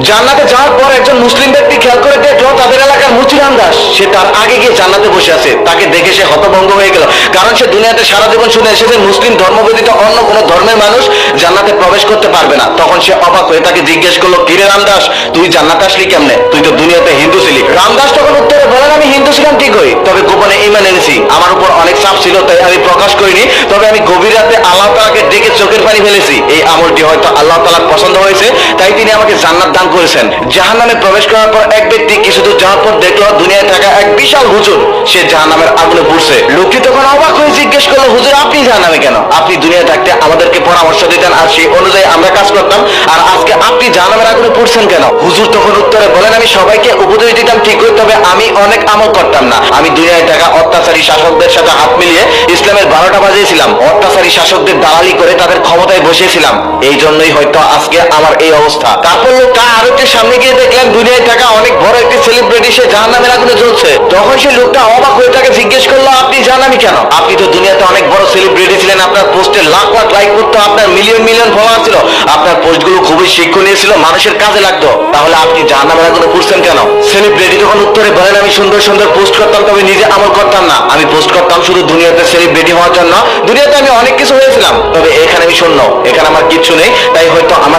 জান্নাতে যাওয়ার পর একজন মুসলিম ব্যক্তি খেয়াল করে দেখলো তাদের এলাকার মুচিরাম দাস সে তার আগে গিয়ে জান্নাতে বসে আছে। তাকে দেখে সে হতভম্ব হয়ে গেল, কারণ সে দুনিয়াতে সারা জীবন শুনে এসেছে মুসলিম ধর্ম ব্যতীত অন্য কোনো ধর্মের মানুষ জান্নাতে প্রবেশ করতে পারবে না। তখন সে অবাক হয়ে তাকে জিজ্ঞেস করলো, কিরে রামদাস, তুই জান্নাতে আসলি কেমনে? তুই তো দুনিয়াতে হিন্দু ছিলি। রামদাস তখন উত্তরে বলেন, আমি হিন্দু ছিলাম ঠিকই, তবে গোপনে ঈমান এনেছি। আমার উপর অনেক চাপ ছিল তাই আমি প্রকাশ করিনি, তবে আমি গভীর রাতে আল্লাহ তাআলাকে ডেকে চোখের পানি ফেলেছি। এই আমলটি হয়তো আল্লাহ তাআলার পছন্দ হয়েছে, তাই তিনি আমাকে জান্নাত দান করেছেন। জাহান্নামে প্রবেশ করার পর এক ব্যক্তি কিছু দূর যাওয়ার পর দেখলো দুনিয়ায় থাকা এক বিশাল হুজুর সে জাহান্নামের আগুনে পুড়ছে। লোকটি তখন অবাক হয়ে জিজ্ঞেস করলো, হুজুর আপনি জাহান্নামে কেন? আপনি দুনিয়ায় থাকতে আমাদেরকে পরামর্শ দিতেন আর সেই অনুযায়ী আমরা কাজ করতাম, আর আজকে আপনি জাহান্নামের আগুনে পুড়ছেন কেন? হুজুর তখন উত্তরে বলেন, আমি সবাইকে উপদেশ দিতাম ঠিকই, তবে আমি অনেক আমল করতাম না। আমি দুনিয়ায় থাকা অত্যাচারী শাসকদের সাথে হাত মিলিয়ে ইসলামের 12টা বাজিয়েছিলাম, অত্যাচারী শাসকদের দালালি করে তাদের ক্ষমতায় বসিয়েছিলাম। এই জন্যই হয়তো আজকে আমার এই অবস্থা। তারপর লোকটা আরো একটু সামনে গিয়ে দেখলেন দুনিয়ায় থাকা অনেক বড় একটি সেলিব্রিটি সে জাহান্নামের আগুনে জ্বলছে। তখন সেই লোকটা অবাক হয়ে তাকে জিজ্ঞেস করলো, আপনি জাহান্নামী কেন? আপনি তো দুনিয়াতে অনেক বড় সেলিব্রিটি ছিলেন, আপনার পোস্টে লাখ লাখ লাইক করতো, আপনার মিলিয়ন মিলিয়ন ফলোয়ার ছিল, আপনার পোস্টগুলো খুবই শিক্ষণীয় ছিল, মানুষের কাজে লাগতো, তাহলে আপনি জাহান্নামের আগুনে পুড়ছেন কেন? সেলিব্রিটি তখন উত্তরে বলেন, আমি সুন্দর সুন্দর পোস্ট করতাম, তবে নিজে আমল করতাম না। আমি পোস্ট করতাম শুধু দুনিয়াতে সেলিব্রিটি হওয়ার জন্য। দুনিয়াতে আমি অনেক কিছু হয়েছিলাম, তবে এখানে আমি শূন্য, এখানে আমার কিচ্ছু নেই, তাই হয়তো আমার